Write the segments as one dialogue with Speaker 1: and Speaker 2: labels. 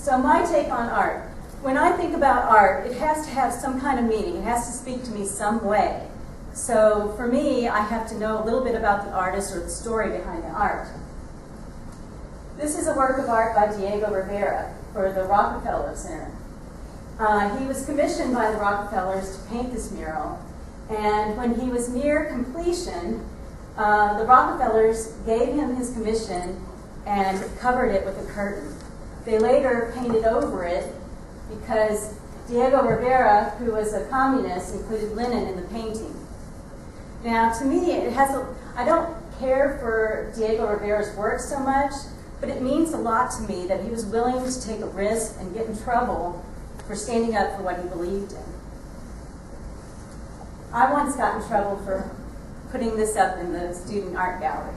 Speaker 1: So my take on art. When I think about art, it has to have some kind of meaning. It has to speak to me some way. So for me, I have to know a little bit about the artist or the story behind the art. This is a work of art by Diego Rivera for the Rockefeller Center. He was commissioned by the Rockefellers to paint this mural, and when he was near completion, the Rockefellers gave him his commission and covered it with a curtain. They later painted over it because Diego Rivera, who was a communist, included linen in the painting. Now, to me, I don't care for Diego Rivera's work so much, but it means a lot to me that he was willing to take a risk and get in trouble for standing up for what he believed in. I once got in trouble for putting this up in the student art gallery.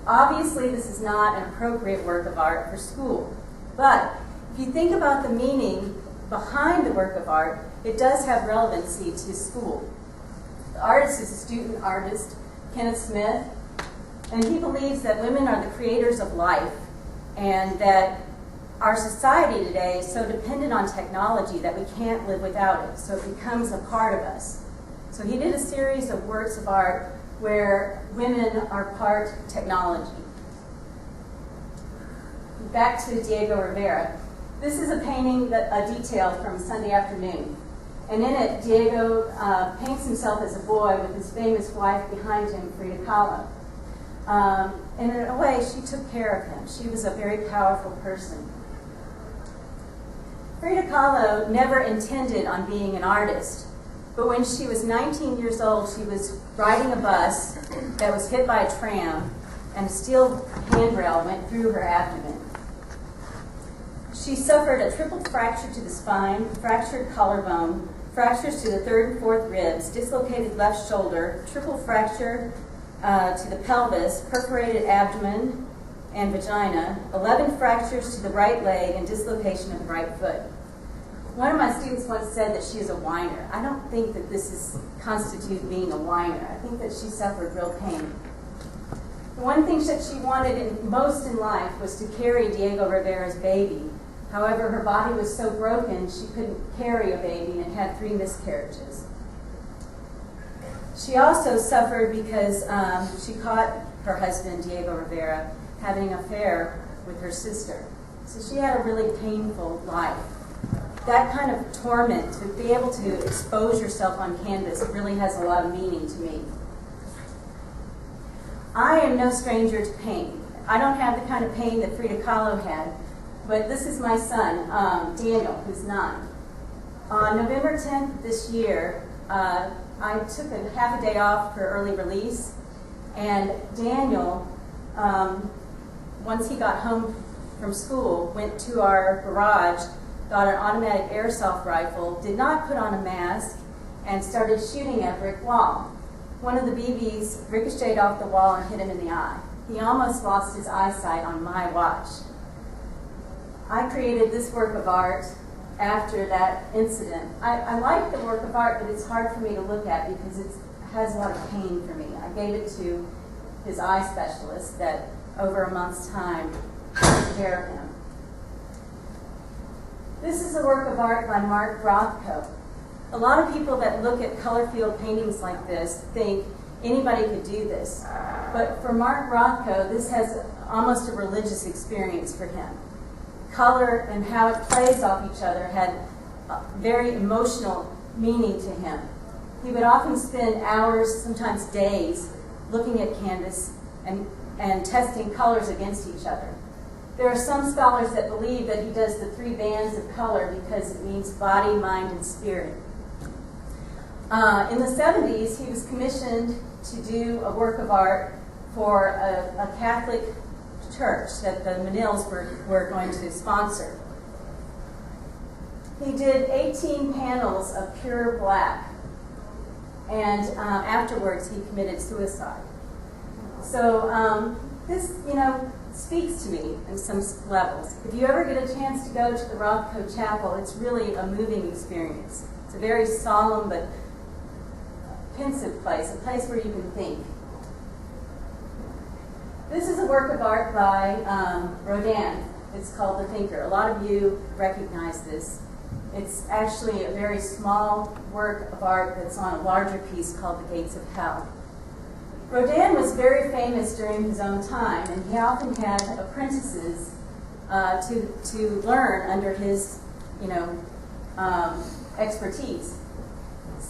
Speaker 1: Obviously, this is not an appropriate work of art for school, but if you think about the meaning behind the work of art, it does have relevancy to school. The artist is a student artist, Kenneth Smith, and he believes that women are the creators of life and that our society today is so dependent on technology that we can't live without it, so it becomes a part of us. So he did a series of works of art where women are part technology. Back to Diego Rivera. This is a painting, a detail from Sunday Afternoon. And in it, Diego paints himself as a boy with his famous wife behind him, Frida Kahlo. And in a way, she took care of him. She was a very powerful person. Frida Kahlo never intended on being an artist, but when she was 19 years old, she was riding a bus that was hit by a tram, and a steel handrail went through her abdomen. She suffered a triple fracture to the spine, fractured collarbone, fractures to the 3rd and 4th ribs, dislocated left shoulder, triple fracture to the pelvis, perforated abdomen and vagina, 11 fractures to the right leg, and dislocation of the right foot. One of my students once said that she is a whiner. I don't think that this constitutes being a whiner. I think that she suffered real pain. The one thing that she wanted most in life was to carry Diego Rivera's baby. However, her body was so broken she couldn't carry a baby and had 3 miscarriages. She also suffered because she caught her husband, Diego Rivera, having an affair with her sister. So she had a really painful life. That kind of torment, to be able to expose yourself on canvas, really has a lot of meaning to me. I am no stranger to pain. I don't have the kind of pain that Frida Kahlo had, but this is my son, Daniel, who's 9. On November 10th this year, I took half a day off for early release, and Daniel, once he got home from school, went to our garage, got an automatic airsoft rifle, did not put on a mask, and started shooting at a brick wall. One of the BBs ricocheted off the wall and hit him in the eye. He almost lost his eyesight on my watch. I created this work of art after that incident. I like the work of art, but it's hard for me to look at because it has a lot of pain for me. I gave it to his eye specialist that over a month's time took care of him. This is a work of art by Mark Rothko. A lot of people that look at color field paintings like this think anybody could do this. But for Mark Rothko, this has almost a religious experience for him. Color and how it plays off each other had very emotional meaning to him. He would often spend hours, sometimes days, looking at canvas and testing colors against each other. There are some scholars that believe that he does the 3 bands of color because it means body, mind, and spirit. In the 70s, he was commissioned to do a work of art for a Catholic church that the Manils were going to sponsor. He did 18 panels of pure black, and afterwards he committed suicide. So this, speaks to me in some levels. If you ever get a chance to go to the Rothko Chapel, it's really a moving experience. It's a very solemn but pensive place, a place where you can think. This is a work of art by Rodin. It's called The Thinker. A lot of you recognize this. It's actually a very small work of art that's on a larger piece called The Gates of Hell. Rodin was very famous during his own time, and he often had apprentices to learn under his, expertise.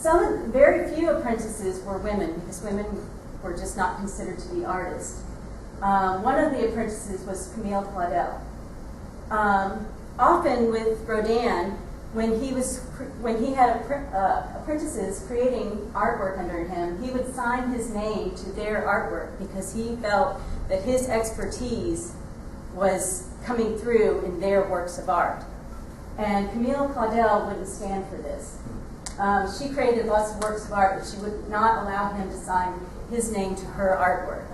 Speaker 1: Very few apprentices were women, because women were just not considered to be artists. One of the apprentices was Camille Claudel. Often with Rodin, when he had apprentices creating artwork under him, he would sign his name to their artwork because he felt that his expertise was coming through in their works of art. And Camille Claudel wouldn't stand for this. She created lots of works of art, but she would not allow him to sign his name to her artwork.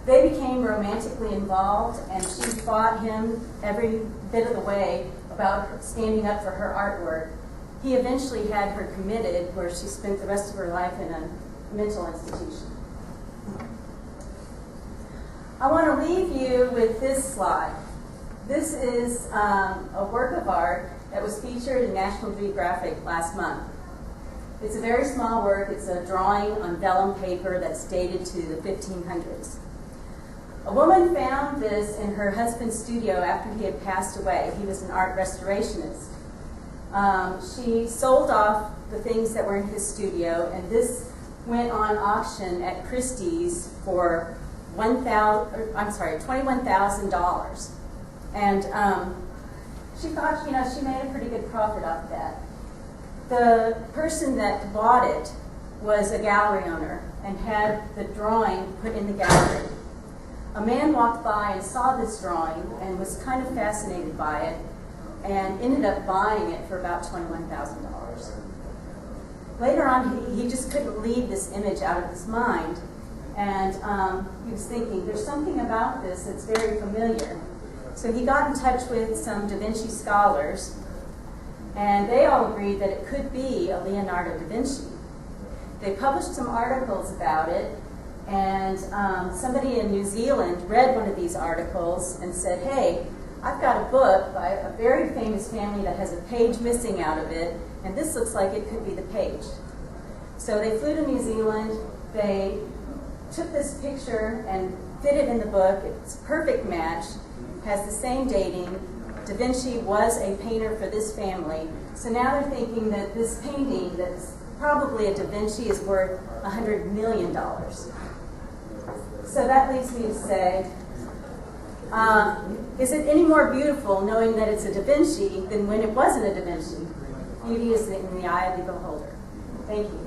Speaker 1: They became romantically involved, and she fought him every bit of the way about standing up for her artwork. He eventually had her committed, where she spent the rest of her life in a mental institution. I want to leave you with this slide. This is a work of art that was featured in National Geographic last month. It's a very small work. It's a drawing on vellum paper that's dated to the 1500s. A woman found this in her husband's studio after he had passed away. He was an art restorationist. She sold off the things that were in his studio, and this went on auction at Christie's for $21,000. And she thought, she made a pretty good profit off of that. The person that bought it was a gallery owner and had the drawing put in the gallery. A man walked by and saw this drawing and was kind of fascinated by it and ended up buying it for about $21,000. Later on, he just couldn't leave this image out of his mind, and he was thinking, there's something about this that's very familiar. So he got in touch with some Da Vinci scholars, and they all agreed that it could be a Leonardo da Vinci. They published some articles about it, and somebody in New Zealand read one of these articles and said, hey, I've got a book by a very famous family that has a page missing out of it, and this looks like it could be the page. So they flew to New Zealand, they took this picture and fit it in the book. It's a perfect match, has the same dating. Da Vinci was a painter for this family, so now they're thinking that this painting that's probably a Da Vinci is worth $100 million. So that leads me to say, is it any more beautiful knowing that it's a Da Vinci than when it wasn't a Da Vinci? Beauty is in the eye of the beholder. Thank you.